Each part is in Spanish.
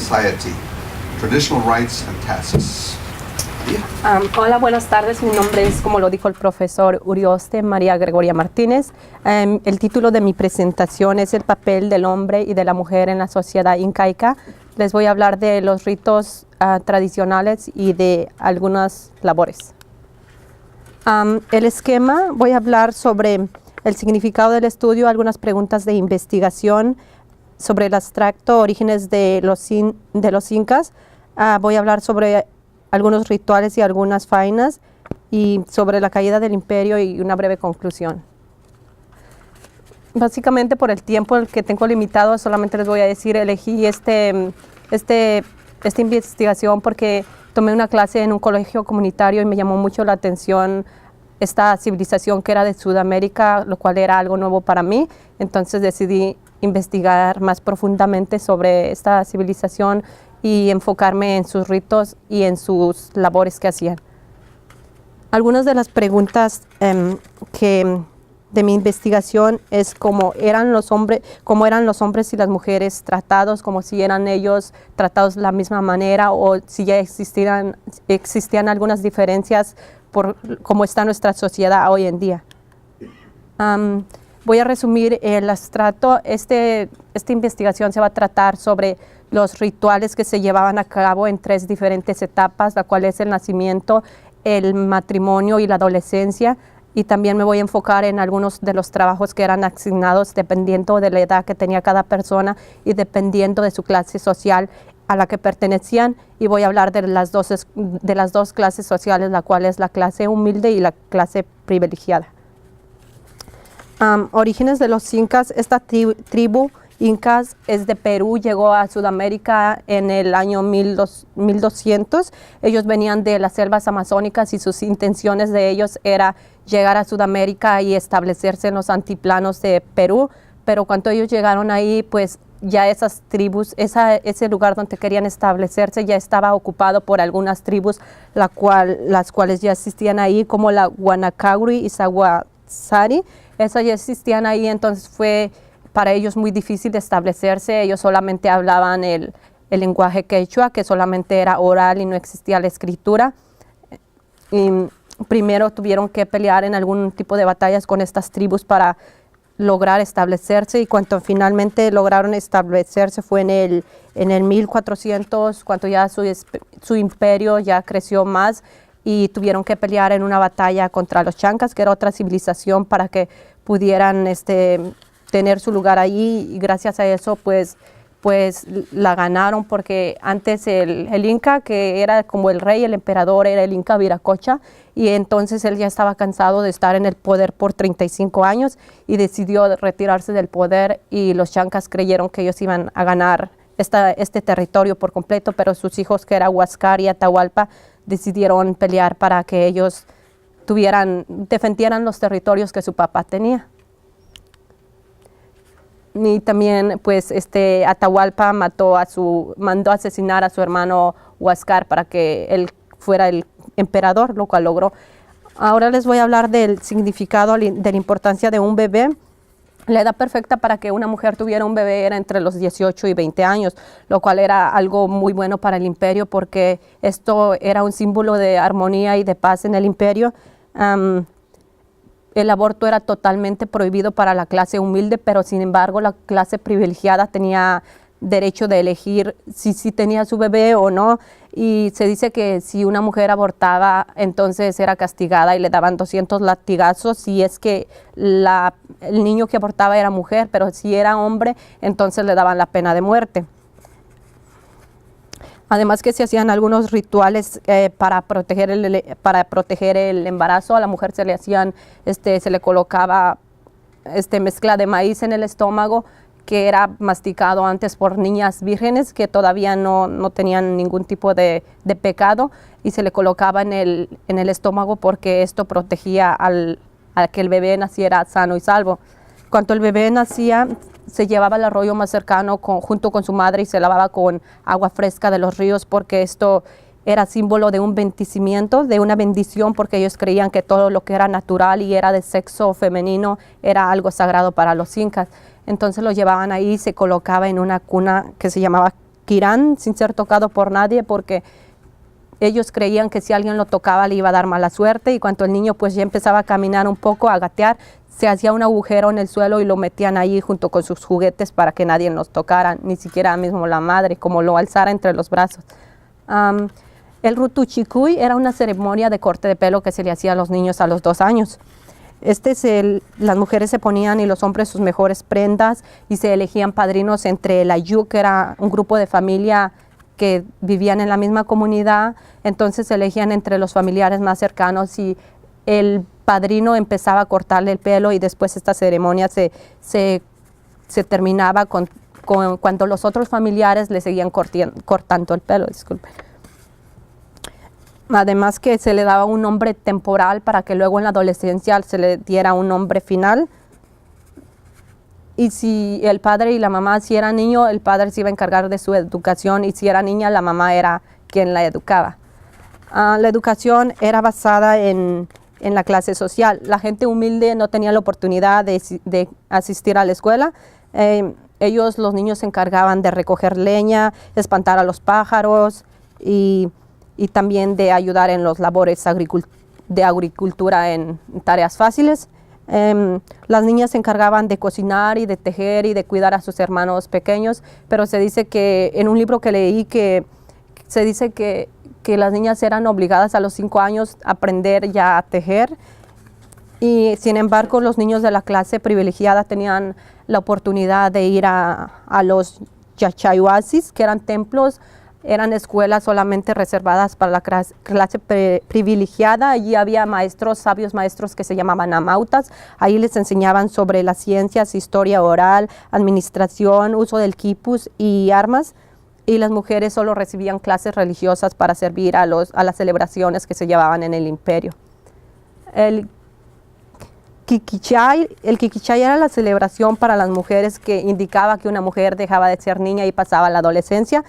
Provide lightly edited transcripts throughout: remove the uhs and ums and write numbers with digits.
Society, traditional rights and tasks. Hola, buenas tardes. Mi nombre es, como lo dijo el profesor Urioste, María Gregoria Martínez. El título de mi presentación es el papel del hombre y de la mujer en la sociedad incaica. Les voy a hablar de los ritos tradicionales y de algunas labores. El esquema, voy a hablar sobre el significado del estudio, algunas preguntas de investigación sobre el abstracto orígenes de los incas. Voy a hablar sobre algunos rituales y algunas faenas y sobre la caída del imperio y una breve conclusión. Básicamente por el tiempo que tengo limitado, solamente les voy a decir, elegí esta investigación porque tomé una clase en un colegio comunitario y me llamó mucho la atención esta civilización que era de Sudamérica, lo cual era algo nuevo para mí. Entonces decidí investigar más profundamente sobre esta civilización y enfocarme en sus ritos y en sus labores que hacían. Algunas de las preguntas de mi investigación es cómo eran los hombres y las mujeres tratados, como si eran ellos tratados de la misma manera o si ya existían algunas diferencias por cómo está nuestra sociedad hoy en día. Voy a resumir el abstracto. Esta investigación se va a tratar sobre los rituales que se llevaban a cabo en 3 diferentes etapas, la cual es el nacimiento, el matrimonio y la adolescencia. Y también me voy a enfocar en algunos de los trabajos que eran asignados dependiendo de la edad que tenía cada persona y dependiendo de su clase social a la que pertenecían. Y voy a hablar de las dos clases sociales, la cual es la clase humilde y la clase privilegiada. Orígenes de los incas. Esta tribu incas es de Perú, llegó a Sudamérica en el año 1200. Ellos venían de las selvas amazónicas y sus intenciones de ellos era llegar a Sudamérica y establecerse en los altiplanos de Perú, pero cuando ellos llegaron ahí, pues ya esas tribus, ese lugar donde querían establecerse ya estaba ocupado por algunas tribus, las cuales ya existían ahí, como la Guanacauri y Saguasari. Esas ya existían ahí, entonces fue para ellos muy difícil establecerse. Ellos solamente hablaban el lenguaje quechua, que solamente era oral y no existía la escritura. Y primero tuvieron que pelear en algún tipo de batallas con estas tribus para lograr establecerse, y cuando finalmente lograron establecerse fue en el 1400, cuando ya su imperio ya creció más y tuvieron que pelear en una batalla contra los chancas, que era otra civilización, para que pudieran tener su lugar allí, y gracias a eso pues la ganaron, porque antes el Inca, que era como el rey, el emperador, era el Inca Viracocha, y entonces él ya estaba cansado de estar en el poder por 35 años y decidió retirarse del poder, y los chancas creyeron que ellos iban a ganar este territorio por completo, pero sus hijos, que era Huáscar y Atahualpa, decidieron pelear para que ellos defendieran los territorios que su papá tenía. Y también pues Atahualpa mandó a asesinar a su hermano Huáscar para que él fuera el emperador, lo cual logró. Ahora les voy a hablar del significado, de la importancia de un bebé. La edad perfecta para que una mujer tuviera un bebé era entre los 18 y 20 años, lo cual era algo muy bueno para el imperio, porque esto era un símbolo de armonía y de paz en el imperio. El aborto era totalmente prohibido para la clase humilde, pero sin embargo la clase privilegiada tenía derecho de elegir si tenía su bebé o no, y se dice que si una mujer abortaba, entonces era castigada y le daban 200 latigazos si es que el niño que abortaba era mujer, pero si era hombre, entonces le daban la pena de muerte. Además que se hacían algunos rituales para proteger el embarazo. A la mujer se le colocaba mezcla de maíz en el estómago, que era masticado antes por niñas vírgenes que todavía no tenían ningún tipo de pecado, y se le colocaba en el estómago porque esto protegía a que el bebé naciera sano y salvo. Cuando el bebé nacía, se llevaba al arroyo más cercano junto con su madre y se lavaba con agua fresca de los ríos, porque esto era símbolo de un bendecimiento, de una bendición, porque ellos creían que todo lo que era natural y era de sexo femenino era algo sagrado para los incas. Entonces lo llevaban ahí y se colocaba en una cuna que se llamaba Quirán sin ser tocado por nadie, porque ellos creían que si alguien lo tocaba le iba a dar mala suerte, y cuando el niño pues ya empezaba a caminar un poco, a gatear, se hacía un agujero en el suelo y lo metían ahí junto con sus juguetes para que nadie los tocara, ni siquiera mismo la madre, como lo alzara entre los brazos. El rutuchicuy era una ceremonia de corte de pelo que se le hacía a los niños a los 2 años. Las mujeres se ponían y los hombres sus mejores prendas, y se elegían padrinos entre el ayú, que era un grupo de familia que vivían en la misma comunidad. Entonces se elegían entre los familiares más cercanos, y el padrino empezaba a cortarle el pelo, y después esta ceremonia se terminaba cuando los otros familiares le seguían cortando el pelo. Disculpen. Además que se le daba un nombre temporal para que luego en la adolescencia se le diera un nombre final. Y si el padre y la mamá, si era niño, el padre se iba a encargar de su educación, y si era niña, la mamá era quien la educaba. La educación era basada en la clase social. La gente humilde no tenía la oportunidad de asistir a la escuela. Los niños se encargaban de recoger leña, espantar a los pájaros, y también de ayudar en las labores de agricultura en tareas fáciles. Las niñas se encargaban de cocinar y de tejer y de cuidar a sus hermanos pequeños, pero se dice que en un libro que leí se dice que las niñas eran obligadas a los 5 años a aprender ya a tejer, y sin embargo los niños de la clase privilegiada tenían la oportunidad de ir a los yachayhuasis, que eran templos. Eran escuelas solamente reservadas para la clase privilegiada. Allí había sabios maestros que se llamaban amautas. Ahí les enseñaban sobre las ciencias, historia oral, administración, uso del quipus y armas. Y las mujeres solo recibían clases religiosas para servir a las celebraciones que se llevaban en el imperio. El Kikichay era la celebración para las mujeres, que indicaba que una mujer dejaba de ser niña y pasaba a la adolescencia.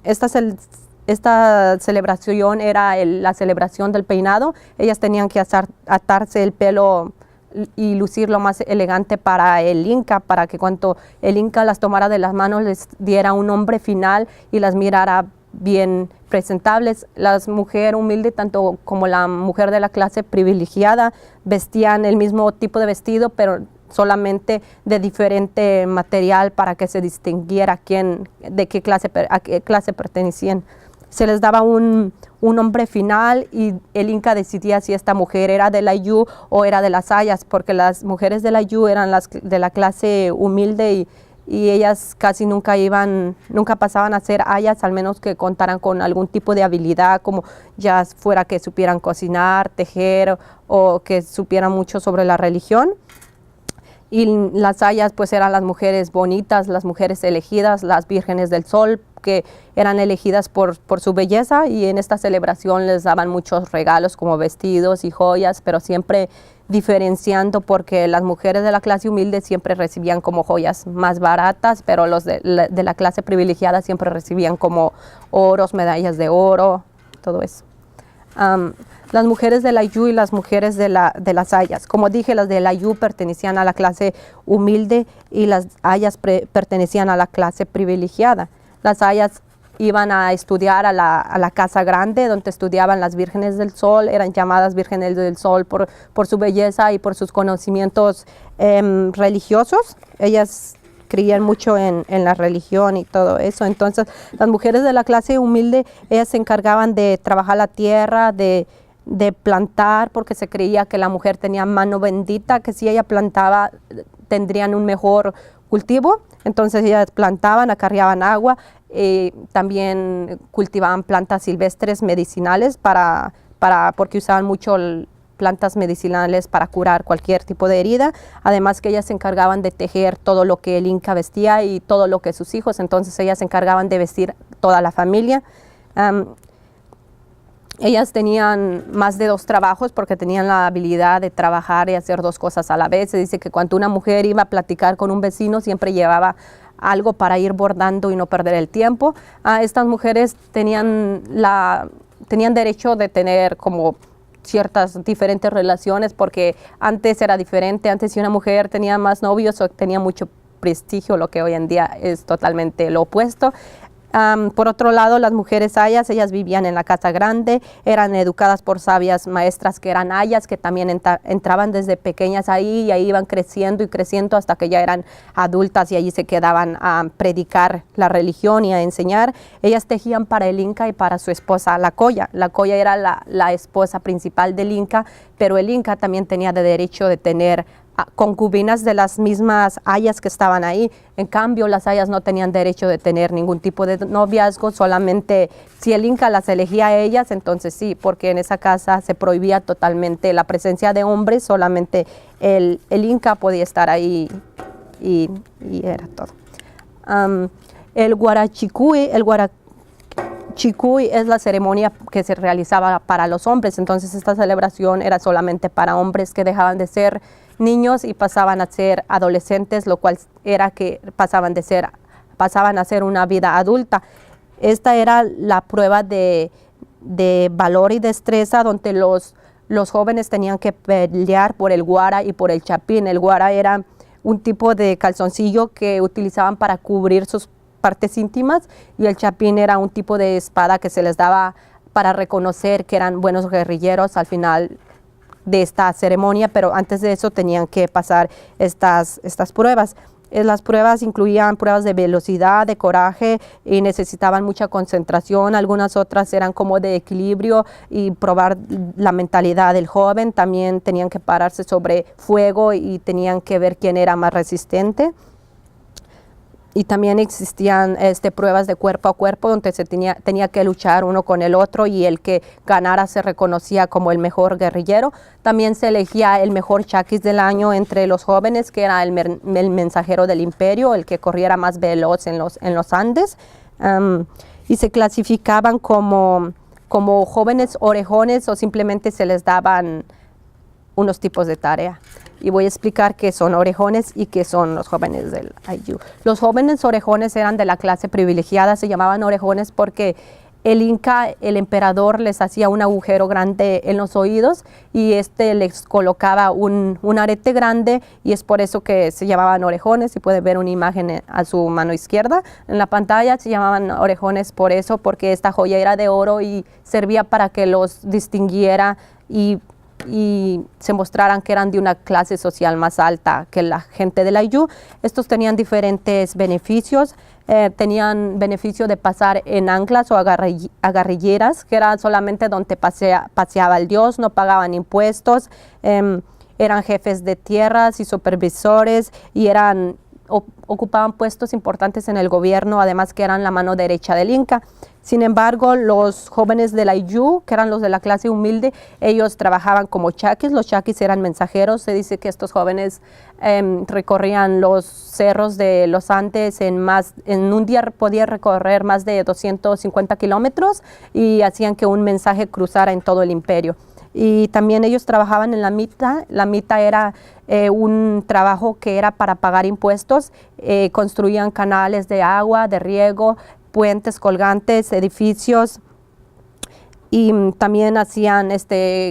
Esta celebración era la celebración del peinado. Ellas tenían que atarse el pelo y lucir lo más elegante para el Inca, para que cuando el Inca las tomara de las manos les diera un nombre final y las mirara bien presentables. Las mujeres humildes, tanto como la mujer de la clase privilegiada, vestían el mismo tipo de vestido, pero solamente de diferente material para que se distinguiera a qué clase pertenecían. Se les daba un nombre final, y el Inca decidía si esta mujer era del ayú o era de las ayas, porque las mujeres del ayú eran las de la clase humilde, y ellas casi nunca pasaban a ser ayas, al menos que contaran con algún tipo de habilidad, como ya fuera que supieran cocinar, tejer, o que supieran mucho sobre la religión. Y las ayas pues eran las mujeres bonitas, las mujeres elegidas, las vírgenes del sol, que eran elegidas por su belleza, y en esta celebración les daban muchos regalos como vestidos y joyas, pero siempre diferenciando, porque las mujeres de la clase humilde siempre recibían como joyas más baratas, pero los de la clase privilegiada siempre recibían como oros, medallas de oro, todo eso. Las mujeres del ayú y las mujeres de las ayas. Como dije, las del ayú pertenecían a la clase humilde y las ayas pertenecían a la clase privilegiada. Las ayas iban a estudiar a la casa grande, donde estudiaban las vírgenes del sol. Eran llamadas vírgenes del sol por su belleza y por sus conocimientos religiosos. Ellas creían mucho en la religión y todo eso. Entonces, las mujeres de la clase humilde, ellas se encargaban de trabajar la tierra, de plantar, porque se creía que la mujer tenía mano bendita, que si ella plantaba tendrían un mejor cultivo. Entonces ellas plantaban, acarreaban agua, también cultivaban plantas silvestres medicinales porque usaban mucho plantas medicinales para curar cualquier tipo de herida. Además que ellas se encargaban de tejer todo lo que el Inca vestía y todo lo que sus hijos. Entonces ellas se encargaban de vestir toda la familia. Ellas tenían más de 2 trabajos porque tenían la habilidad de trabajar y hacer 2 cosas a la vez. Se dice que cuando una mujer iba a platicar con un vecino, siempre llevaba algo para ir bordando y no perder el tiempo. Estas mujeres tenían derecho de tener como ciertas diferentes relaciones, porque antes era diferente. Antes, si una mujer tenía más novios o tenía mucho prestigio, lo que hoy en día es totalmente lo opuesto. Por otro lado, las mujeres ayas, ellas vivían en la casa grande, eran educadas por sabias maestras que eran ayas, que también entraban desde pequeñas ahí y ahí iban creciendo y creciendo hasta que ya eran adultas y allí se quedaban a predicar la religión y a enseñar. Ellas tejían para el Inca y para su esposa la Coya. La Coya era la esposa principal del Inca, pero el Inca también tenía de derecho de tener concubinas de las mismas ayas que estaban ahí. En cambio, las ayas no tenían derecho de tener ningún tipo de noviazgo, solamente si el Inca las elegía a ellas, entonces sí, porque en esa casa se prohibía totalmente la presencia de hombres, solamente el Inca podía estar ahí y era todo. El Guarachicuy es la ceremonia que se realizaba para los hombres, entonces esta celebración era solamente para hombres que dejaban de ser niños y pasaban a ser adolescentes, lo cual era que pasaban a ser una vida adulta. Esta era la prueba de valor y destreza donde los jóvenes tenían que pelear por el guara y por el chapín. El guara era un tipo de calzoncillo que utilizaban para cubrir sus partes íntimas y el chapín era un tipo de espada que se les daba para reconocer que eran buenos guerrilleros al final de esta ceremonia, pero antes de eso tenían que pasar estas pruebas. Las pruebas incluían pruebas de velocidad, de coraje y necesitaban mucha concentración. Algunas otras eran como de equilibrio y probar la mentalidad del joven. También tenían que pararse sobre fuego y tenían que ver quién era más resistente. Y también existían pruebas de cuerpo a cuerpo donde se tenía que luchar uno con el otro y el que ganara se reconocía como el mejor guerrillero. También se elegía el mejor chaquis del año entre los jóvenes, que era el mensajero del imperio, el que corriera más veloz en los Andes. Y se clasificaban como jóvenes orejones o simplemente se les daban unos tipos de tarea. Y voy a explicar qué son orejones y qué son los jóvenes del Ayllu. Los jóvenes orejones eran de la clase privilegiada, se llamaban orejones porque el Inca, el emperador, les hacía un agujero grande en los oídos y les colocaba un arete grande y es por eso que se llamaban orejones. Y pueden ver una imagen a su mano izquierda en la pantalla. Se llamaban orejones por eso, porque esta joya era de oro y servía para que los distinguiera y se mostraran que eran de una clase social más alta que la gente del Ayllu. Estos tenían diferentes beneficios. Tenían beneficio de pasar en anclas o agarrilleras, que era solamente donde paseaba el dios, no pagaban impuestos, eran jefes de tierras y supervisores y ocupaban puestos importantes en el gobierno, además que eran la mano derecha del Inca. Sin embargo, los jóvenes del Ayllu, que eran los de la clase humilde, ellos trabajaban como chaquis. Los chaquis eran mensajeros. Se dice que estos jóvenes recorrían los cerros de los Andes en un día podía recorrer más de 250 kilómetros y hacían que un mensaje cruzara en todo el imperio. Y también ellos trabajaban en la mita. La mita era un trabajo que era para pagar impuestos. Construían canales de agua, de riego, puentes colgantes, edificios y también hacían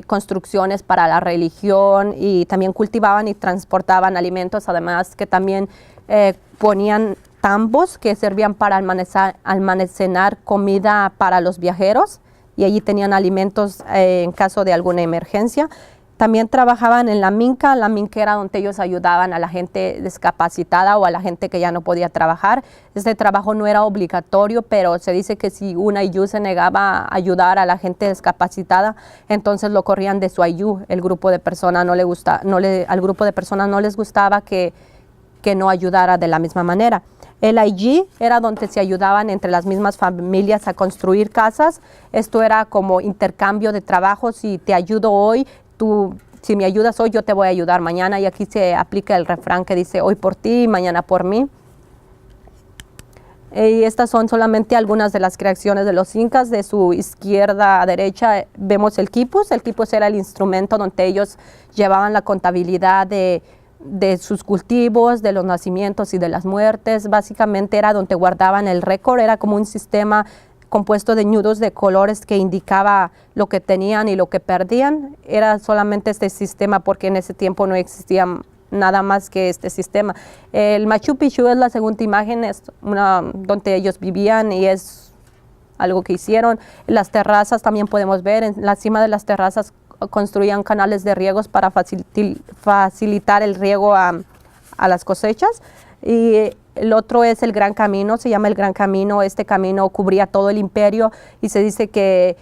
construcciones para la religión y también cultivaban y transportaban alimentos, además que también ponían tambos que servían para almacenar comida para los viajeros y allí tenían alimentos en caso de alguna emergencia. También trabajaban en la minca era donde ellos ayudaban a la gente discapacitada o a la gente que ya no podía trabajar. Este trabajo no era obligatorio, pero se dice que si un Ayllu se negaba a ayudar a la gente discapacitada, entonces lo corrían de su Ayllu. El grupo de personas al grupo de personas no les gustaba que no ayudara de la misma manera. El Ayllu era donde se ayudaban entre las mismas familias a construir casas. Esto era como intercambio de trabajo. Si te ayudo hoy, si me ayudas hoy, yo te voy a ayudar mañana. Y aquí se aplica el refrán que dice hoy por ti, mañana por mí. Y estas son solamente algunas de las creaciones de los incas. De su izquierda a derecha vemos el quipus. El quipus era el instrumento donde ellos llevaban la contabilidad de sus cultivos, de los nacimientos y de las muertes. Básicamente era donde guardaban el récord. Era como un sistema compuesto de nudos de colores que indicaba lo que tenían y lo que perdían. Era solamente este sistema porque en ese tiempo no existían nada más que este sistema. El Machu Picchu es la segunda imagen, es una donde ellos vivían y es algo que hicieron. Las terrazas también podemos ver, en la cima de las terrazas construían canales de riegos para facilitar el riego a las cosechas. Y el otro es el Gran Camino, se llama el Gran Camino. Este camino cubría todo el imperio y se dice que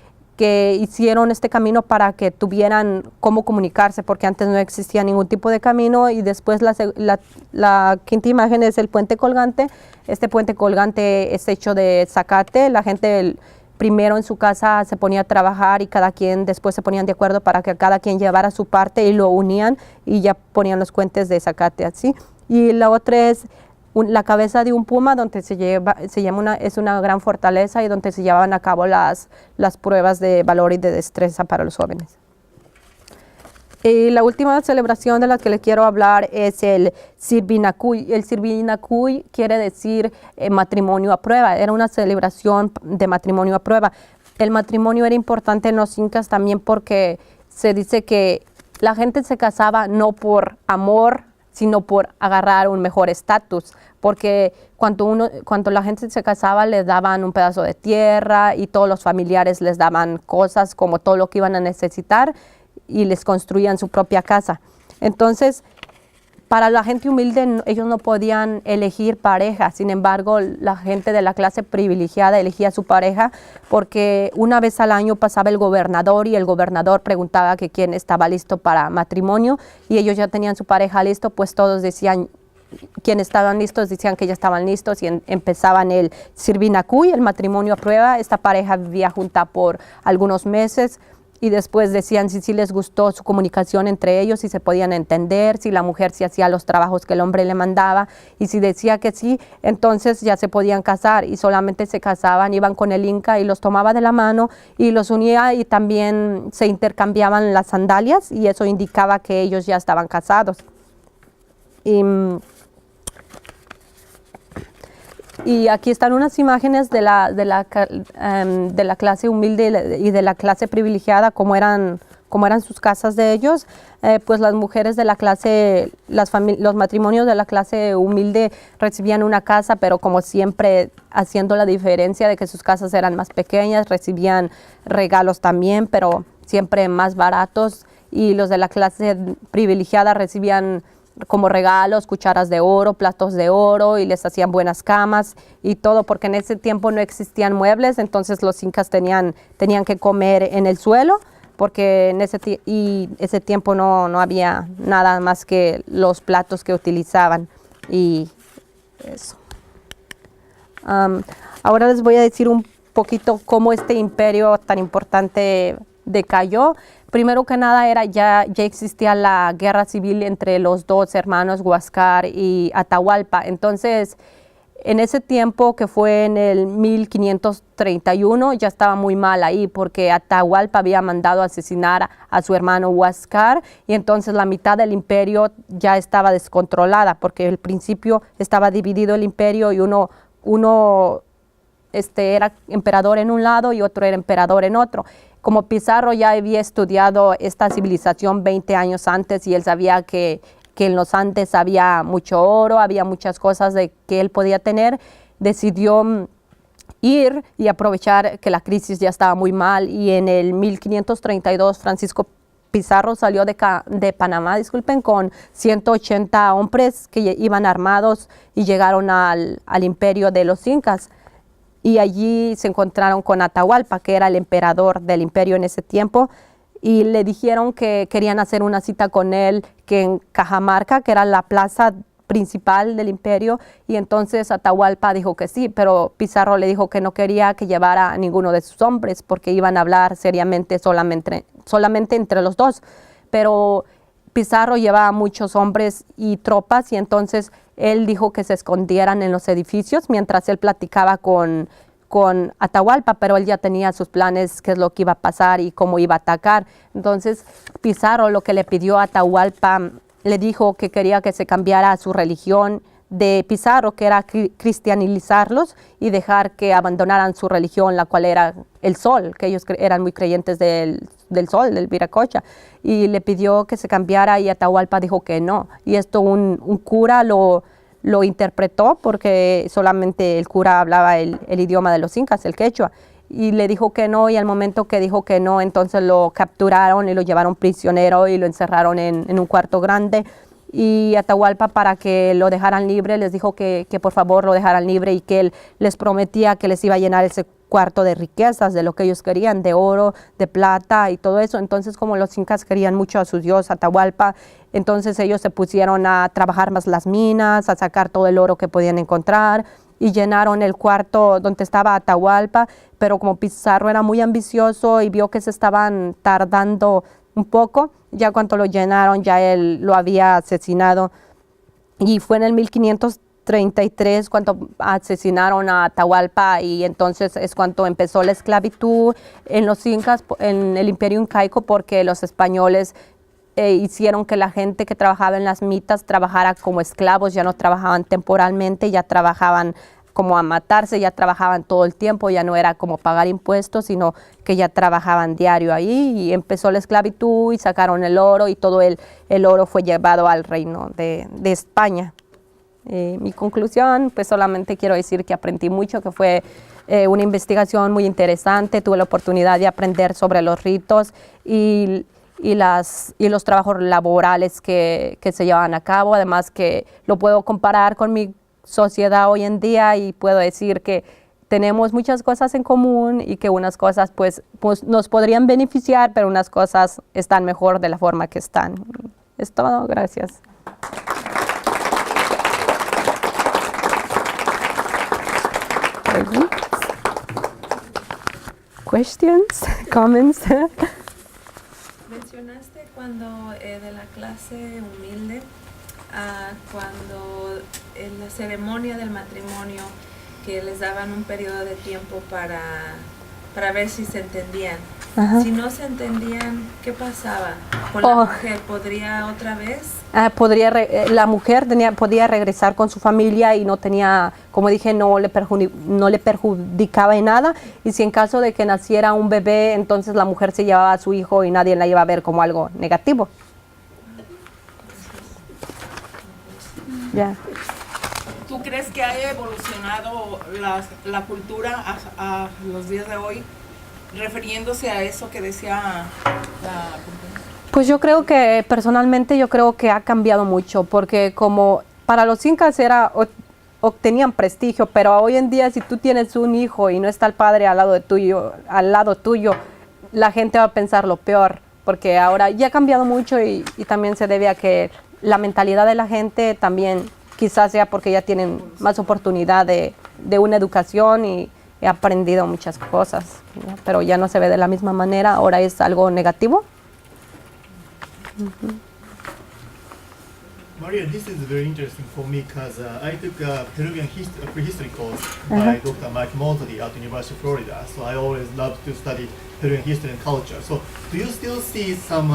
hicieron este camino para que tuvieran cómo comunicarse, porque antes no existía ningún tipo de camino. Y después la quinta imagen es el puente colgante. Este puente colgante es hecho de zacate. La gente primero en su casa se ponía a trabajar y cada quien después se ponían de acuerdo para que cada quien llevara su parte y lo unían y ya ponían los puentes de zacate así. Y la otra es la cabeza de un puma, donde es una gran fortaleza y donde se llevaban a cabo las pruebas de valor y de destreza para los jóvenes. Y la última celebración de la que les quiero hablar es el Sirvinakuy. El Sirvinakuy quiere decir matrimonio a prueba. Era una celebración de matrimonio a prueba. El matrimonio era importante en los incas también porque se dice que la gente se casaba no por amor, sino por agarrar un mejor estatus, porque cuando la gente se casaba les daban un pedazo de tierra y todos los familiares les daban cosas como todo lo que iban a necesitar y les construían su propia casa. Entonces, para la gente humilde ellos no podían elegir pareja, sin embargo la gente de la clase privilegiada elegía su pareja porque una vez al año pasaba el gobernador y el gobernador preguntaba que quién estaba listo para matrimonio y ellos ya tenían su pareja listo, pues todos decían, quienes estaban listos decían que ya estaban listos y empezaban el Sirvinakuy, el matrimonio a prueba. Esta pareja vivía junta por algunos meses. Y después decían si les gustó su comunicación entre ellos, si se podían entender, si la mujer sí hacía los trabajos que el hombre le mandaba. Y si decía que sí, entonces ya se podían casar. Y solamente se casaban, iban con el inca y los tomaba de la mano y los unía y también se intercambiaban las sandalias y eso indicaba que ellos ya estaban casados. Y aquí están unas imágenes de la clase humilde y de la clase privilegiada, como eran sus casas de ellos. Pues las mujeres de la clase, los matrimonios de la clase humilde recibían una casa, pero como siempre haciendo la diferencia de que sus casas eran más pequeñas, recibían regalos también, pero siempre más baratos. Y los de la clase privilegiada recibían como regalos, cucharas de oro, platos de oro y les hacían buenas camas y todo, porque en ese tiempo no existían muebles, entonces los incas tenían que comer en el suelo, porque en ese tiempo no había nada más que los platos que utilizaban y eso. Ahora les voy a decir un poquito cómo este imperio tan importante decayó. Primero que nada ya existía la guerra civil entre los dos hermanos Huáscar y Atahualpa. Entonces, en ese tiempo que fue en el 1531 ya estaba muy mal ahí porque Atahualpa había mandado asesinar a su hermano Huáscar y entonces la mitad del imperio ya estaba descontrolada porque al principio estaba dividido el imperio y uno era emperador en un lado y otro era emperador en otro. Como Pizarro ya había estudiado esta civilización 20 años antes y él sabía que en los Andes había mucho oro, había muchas cosas que él podía tener, decidió ir y aprovechar que la crisis ya estaba muy mal y en el 1532 Francisco Pizarro salió de Panamá, con 180 hombres que iban armados y llegaron al imperio de los incas. Y allí se encontraron con Atahualpa, que era el emperador del imperio en ese tiempo, y le dijeron que querían hacer una cita con él que en Cajamarca, que era la plaza principal del imperio, y entonces Atahualpa dijo que sí, pero Pizarro le dijo que no quería que llevara a ninguno de sus hombres porque iban a hablar seriamente solamente entre los dos. Pero Pizarro llevaba muchos hombres y tropas y entonces él dijo que se escondieran en los edificios mientras él platicaba con Atahualpa, pero él ya tenía sus planes, qué es lo que iba a pasar y cómo iba a atacar. Entonces Pizarro lo que le pidió a Atahualpa, le dijo que quería que se cambiara su religión de Pizarro, que era cristianizarlos y dejar que abandonaran su religión, la cual era el sol, que ellos eran muy creyentes del sol, del Viracocha, y le pidió que se cambiara y Atahualpa dijo que no. Y esto un cura lo interpretó porque solamente el cura hablaba el idioma de los incas, el quechua, y le dijo que no, y al momento que dijo que no, entonces lo capturaron y lo llevaron prisionero y lo encerraron en un cuarto grande. Y Atahualpa, para que lo dejaran libre, les dijo que por favor lo dejaran libre y que él les prometía que les iba a llenar ese cuarto de riquezas, de lo que ellos querían, de oro, de plata y todo eso. Entonces, como los incas querían mucho a su dios Atahualpa, entonces ellos se pusieron a trabajar más las minas, a sacar todo el oro que podían encontrar y llenaron el cuarto donde estaba Atahualpa, pero como Pizarro era muy ambicioso y vio que se estaban tardando un poco, ya cuando lo llenaron ya él lo había asesinado, y fue en el 1533 cuando asesinaron a Atahualpa, y entonces es cuando empezó la esclavitud en los incas, en el imperio incaico, porque los españoles hicieron que la gente que trabajaba en las mitas trabajara como esclavos, ya no trabajaban temporalmente, ya trabajaban como a matarse, ya trabajaban todo el tiempo, ya no era como pagar impuestos, sino que ya trabajaban diario ahí, y empezó la esclavitud y sacaron el oro, y todo el oro fue llevado al reino de España. Mi conclusión, pues solamente quiero decir que aprendí mucho, que fue una investigación muy interesante, tuve la oportunidad de aprender sobre los ritos y los trabajos laborales que se llevan a cabo, además que lo puedo comparar con mi sociedad hoy en día y puedo decir que tenemos muchas cosas en común y que unas cosas pues nos podrían beneficiar, pero unas cosas están mejor de la forma que están. Es todo, gracias. Questions, comments? Mencionaste cuando de la clase humilde, cuando en la ceremonia del matrimonio, que les daban un periodo de tiempo para ver si se entendían. Ajá. Si no se entendían, ¿qué pasaba con la mujer? ¿Podría otra vez? La mujer podía regresar con su familia y no tenía, como dije, no le perjudicaba en nada, y si en caso de que naciera un bebé, entonces la mujer se llevaba a su hijo y nadie la iba a ver como algo negativo. Yeah. ¿Tú crees que haya evolucionado la cultura a los días de hoy, refiriéndose a eso que decía la compañera? Pues yo creo que, personalmente, yo creo que ha cambiado mucho, porque como para los incas obtenían prestigio, pero hoy en día si tú tienes un hijo y no está el padre al lado tuyo, la gente va a pensar lo peor, porque ahora ya ha cambiado mucho y también se debe a que la mentalidad de la gente también quizás sea porque ya tienen más oportunidad de una educación y he aprendido muchas cosas, ¿no? Pero ya no se ve de la misma manera, ahora es algo negativo. Maria, this is very interesting for me because I took a Peruvian prehistory course by Dr. Mike Mosley at University of Florida. So I always love to study Peruvian history and culture. So do you still see some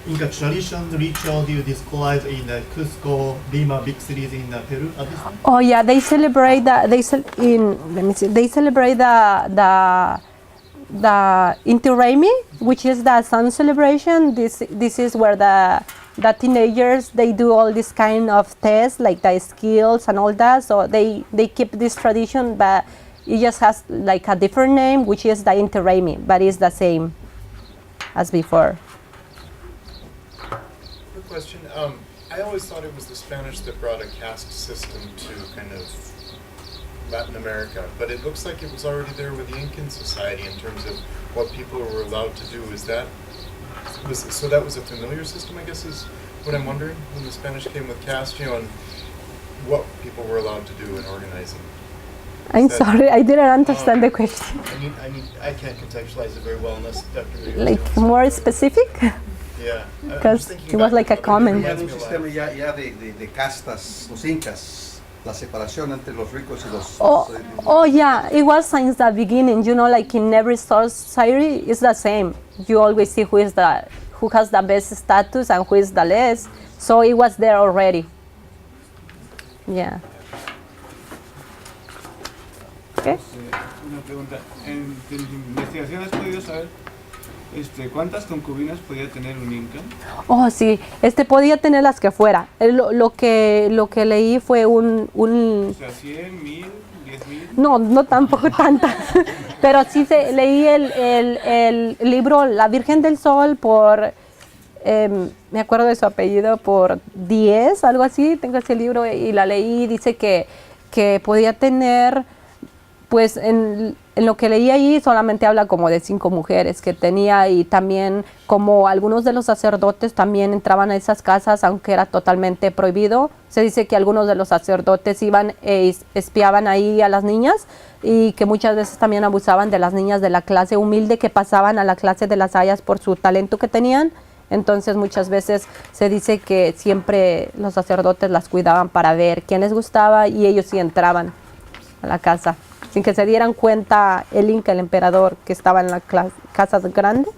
Inca traditions, rituals you described in Cusco, Lima, big cities in Peru at this time? Oh yeah, they celebrate they celebrate the Inti Raymi, which is the sun celebration. This is where the teenagers, they do all this kind of tests, like the skills and all that. So they keep this tradition, but it just has like a different name, which is the Inti Raymi, but it's the same as before. Quick question. I always thought it was the Spanish that brought a caste system to kind of Latin America, but it looks like it was already there with the Incan society in terms of what people were allowed to do. So that was a familiar system, I guess, is what I'm wondering, when the Spanish came with caste, and what people were allowed to do in organizing. I'm sorry, I didn't understand the question. I can't contextualize it very well unless Dr. Like more specific? Yeah. Because it was like a comment. Tenían un sistema ya de castas, los incas, la separación entre los ricos y los... Oh yeah, it was since the beginning, like in every society, it's the same. You always see who has the best status and who is the less. So it was there already. Yeah. Una pregunta. En tu investigación has podido saber cuántas concubinas podía tener un inca. Oh, sí, podía tener las que fuera. Lo que leí fue O sea, 100, 1000, 10,000. No tampoco tantas, pero sí leí el libro La Virgen del Sol por, me acuerdo de su apellido, por 10, algo así, tengo ese libro y la leí, dice que podía tener, pues en lo que leí ahí solamente habla como de 5 mujeres que tenía, y también como algunos de los sacerdotes también entraban a esas casas aunque era totalmente prohibido. Se dice que algunos de los sacerdotes iban e espiaban ahí a las niñas, y que muchas veces también abusaban de las niñas de la clase humilde que pasaban a la clase de las hayas por su talento que tenían. Entonces muchas veces se dice que siempre los sacerdotes las cuidaban para ver quién les gustaba, y ellos sí entraban a la casa sin que se dieran cuenta el inca, el emperador, que estaba en la casa grande.